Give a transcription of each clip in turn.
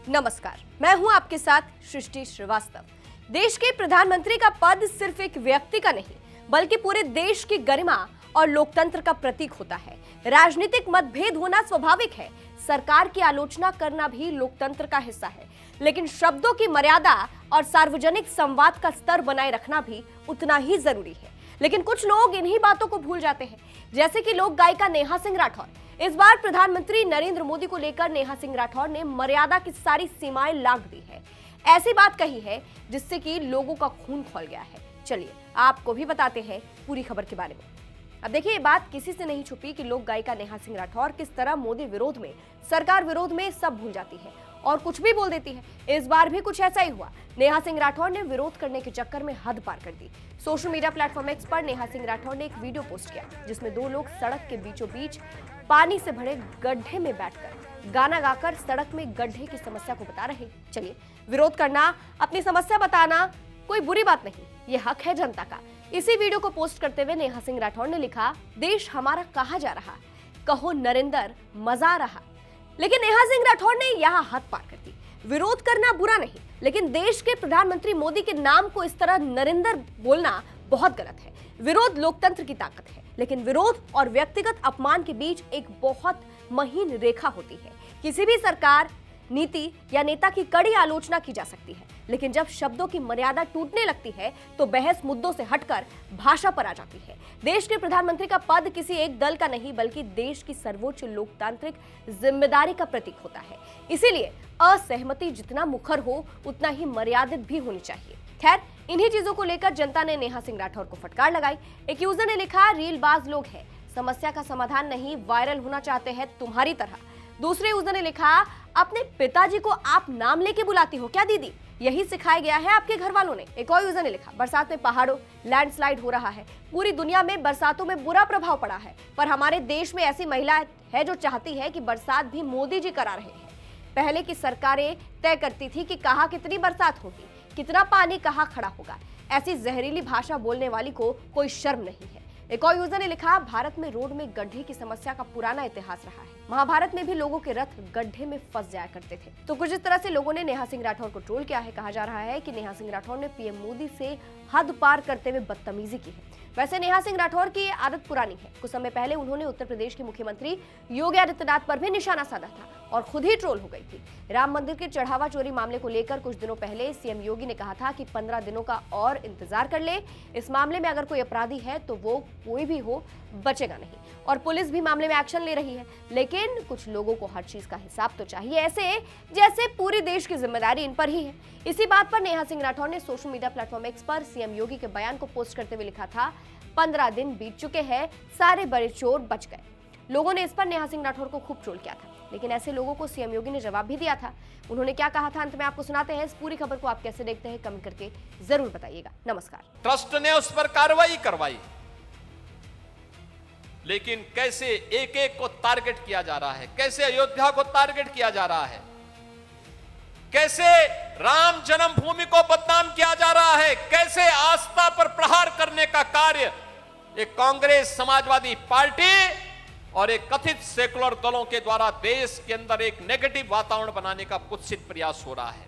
नमस्कार, मैं हूं आपके साथ सृष्टि श्रीवास्तव। देश के प्रधानमंत्री का पद सिर्फ एक व्यक्ति का नहीं, बल्कि पूरे देश की गरिमा और लोकतंत्र का प्रतीक होता है। राजनीतिक मतभेद होना स्वाभाविक है, सरकार की आलोचना करना भी लोकतंत्र का हिस्सा है, लेकिन शब्दों की मर्यादा और सार्वजनिक संवाद का स्तर बनाए रखना भी उतना ही जरूरी है। लेकिन कुछ लोग इन्हीं बातों को भूल जाते हैं, जैसे कि लोक गायिका नेहा सिंह राठौर। इस बार प्रधानमंत्री नरेंद्र मोदी को लेकर नेहा सिंह राठौर ने मर्यादा की सारी सीमाएं लांघ दी है। ऐसी बात कही है जिससे कि लोगों का खून खौल गया है। चलिए आपको भी बताते हैं पूरी खबर के बारे में। अब देखिए, ये बात किसी से नहीं छुपी कि लोक गायिका नेहा सिंह राठौर किस तरह मोदी विरोध में, सरकार विरोध में सब भूल जाती है और कुछ भी बोल देती है। इस बार भी कुछ ऐसा ही हुआ। नेहा सिंह राठौर ने विरोध करने के चक्कर में हद पार कर दी। सोशल मीडिया प्लेटफॉर्म एक्स पर नेहा सिंह राठौर ने एक वीडियो पोस्ट किया जिसमें दो लोग सड़क के बीचों बीच पानी से भरे गड्ढे में बैठकर गाना गाकर सड़क में गड्ढे की समस्या को बता रहे। चलिए, विरोध करना, अपनी समस्या बताना कोई बुरी बात नहीं, ये हक है जनता का। इसी वीडियो को पोस्ट करते हुए नेहा सिंह राठौर ने लिखा, देश हमारा कहा जा रहा, कहो नरेंद्र मजा रहा। लेकिन नेहा सिंह राठौर ने यहां हद पार कर दी। विरोध करना बुरा नहीं, लेकिन देश के प्रधानमंत्री मोदी के नाम को इस तरह नरेंद्र बोलना बहुत गलत है। विरोध लोकतंत्र की ताकत है, लेकिन विरोध और व्यक्तिगत अपमान के बीच एक बहुत महीन रेखा होती है। किसी भी सरकार, नीति या नेता की कड़ी आलोचना की जा सकती है, लेकिन जब शब्दों की मर्यादा टूटने लगती है तो बहस मुद्दों से हटकर भाषा पर आ जाती है। देश के प्रधानमंत्री का पद किसी एक दल का नहीं, बल्कि देश की सर्वोच्च लोकतांत्रिक जिम्मेदारी का प्रतीक होता है। इसीलिए असहमति जितना मुखर हो, उतना ही मर्यादित भी होनी चाहिए। खैर, इन्हीं चीजों को लेकर जनता ने नेहा सिंह राठौर को फटकार लगाई। एक यूजर ने लिखा, रीलबाज लोग हैं, समस्या का समाधान नहीं, वायरल होना चाहते हैं तुम्हारी तरह। दूसरे यूजर ने लिखा, अपने पिताजी को आप नाम लेके बुलाती हो क्या दीदी? यही सिखाया गया है आपके घर वालों ने। एक और यूजर ने लिखा, बरसात में पहाड़ों लैंडस्लाइड हो रहा है, पूरी दुनिया में बरसातों में बुरा प्रभाव पड़ा है, पर हमारे देश में ऐसी महिला है जो चाहती है कि बरसात भी मोदी जी करा रहे हैं। पहले की सरकारें तय करती थी कि कहाँ कितनी बरसात होगी, कितना पानी कहाँ खड़ा होगा। ऐसी जहरीली भाषा बोलने वाली को कोई शर्म नहीं है। एक और यूजर ने लिखा, भारत में रोड में गड्ढे की समस्या का पुराना इतिहास रहा है, महाभारत में भी लोगों के रथ गड्ढे में फंस जाया करते थे। तो कुछ इस तरह से लोगों ने नेहा सिंह राठौर को ट्रोल किया है। कहा जा रहा है कि नेहा सिंह राठौर ने पीएम मोदी से हद पार करते हुए बदतमीजी की है। वैसे नेहा सिंह राठौर की आदत पुरानी है। कुछ समय पहले उन्होंने उत्तर प्रदेश के मुख्यमंत्री योगी आदित्यनाथ पर भी निशाना साधा था और खुद ही ट्रोल हो गई थी। राम मंदिर के चढ़ावा चोरी मामले को लेकर कुछ दिनों पहले सीएम योगी ने कहा था कि 15 दिनों का और इंतजार कर ले, इस मामले में अगर कोई अपराधी है तो वो कोई भी हो, बचेगा नहीं। और पुलिस भी मामले में एक्शन ले रही है। लेकिन कुछ लोगों को हर चीज का हिसाब तो चाहिए, ऐसे जैसे पूरे देश की जिम्मेदारी इन पर ही है। इसी बात पर नेहा सिंह राठौर ने सोशल मीडिया प्लेटफॉर्म एक्स पर सीएम योगी के बयान को पोस्ट करते हुए लिखा था, 15 दिन बीत चुके हैं, सारे बड़े चोर बच गए। लोगों ने इस पर नेहा सिंह राठौर को खूब ट्रोल किया था, लेकिन ऐसे लोगों को सीएम योगी ने जवाब भी दिया था। उन्होंने क्या कहा था, अंत में आपको सुनाते हैं। इस पूरी खबर को आप कैसे देखते हैं, कमेंट करके जरूर बताइएगा। नमस्कार। ट्रस्ट ने उस पर कार्रवाई करवाई, लेकिन कैसे एक एक को टारगेट किया जा रहा है, कैसे अयोध्या को टारगेट किया जा रहा है, कैसे राम जन्मभूमि को बदनाम किया जा रहा है, कैसे आस्था पर प्रहार करने का कार्य एक कांग्रेस, समाजवादी पार्टी और एक कथित सेकुलर दलों के द्वारा देश के अंदर एक नेगेटिव वातावरण बनाने का कुत्सित प्रयास हो रहा है।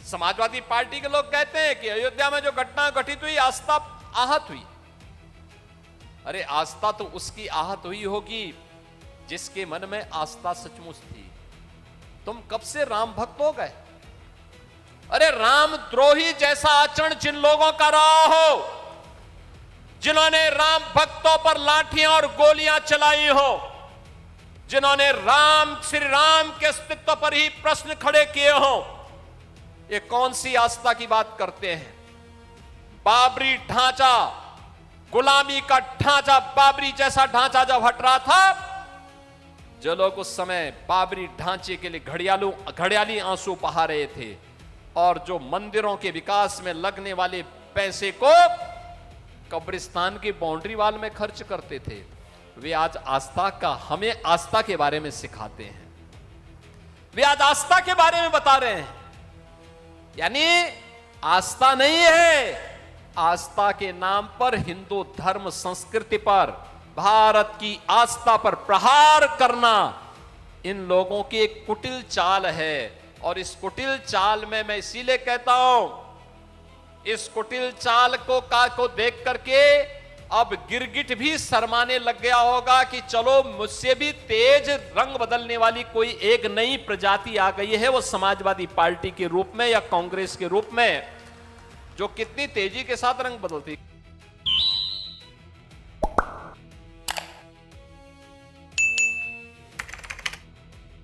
समाजवादी पार्टी के लोग कहते हैं कि अयोध्या में जो घटना घटित हुई, आस्था आहत हुई। अरे आस्था तो उसकी आहत हुई होगी जिसके मन में आस्था सचमुच थी। तुम कब से राम भक्त हो गए? अरे राम द्रोही जैसा आचरण जिन लोगों का रहा हो, जिन्होंने राम भक्तों पर लाठियां और गोलियां चलाई हो, जिन्होंने श्री राम के अस्तित्व पर ही प्रश्न खड़े किए हो, ये कौन सी आस्था की बात करते हैं? बाबरी ढांचा, गुलामी का ढांचा, बाबरी जैसा ढांचा जब हट रहा था, जो लोग उस समय बाबरी ढांचे के लिए घड़ियाली आंसू बहा रहे थे और जो मंदिरों के विकास में लगने वाले पैसे को कब्रिस्तान की बाउंड्री वाल में खर्च करते थे, वे आज हमें आस्था के बारे में सिखाते हैं। वे आज आस्था के बारे में बता रहे हैं। यानी आस्था नहीं है, आस्था के नाम पर हिंदू धर्म संस्कृति पर, भारत की आस्था पर प्रहार करना, इन लोगों की एक कुटिल चाल है, और इस कुटिल चाल में मैं इसीलिए कहता हूं, इस कुटिल चाल को देख करके अब गिरगिट भी शर्माने लग गया होगा कि चलो मुझसे भी तेज रंग बदलने वाली कोई एक नई प्रजाति आ गई है, वो समाजवादी पार्टी के रूप में या कांग्रेस के रूप में, जो कितनी तेजी के साथ रंग बदलती।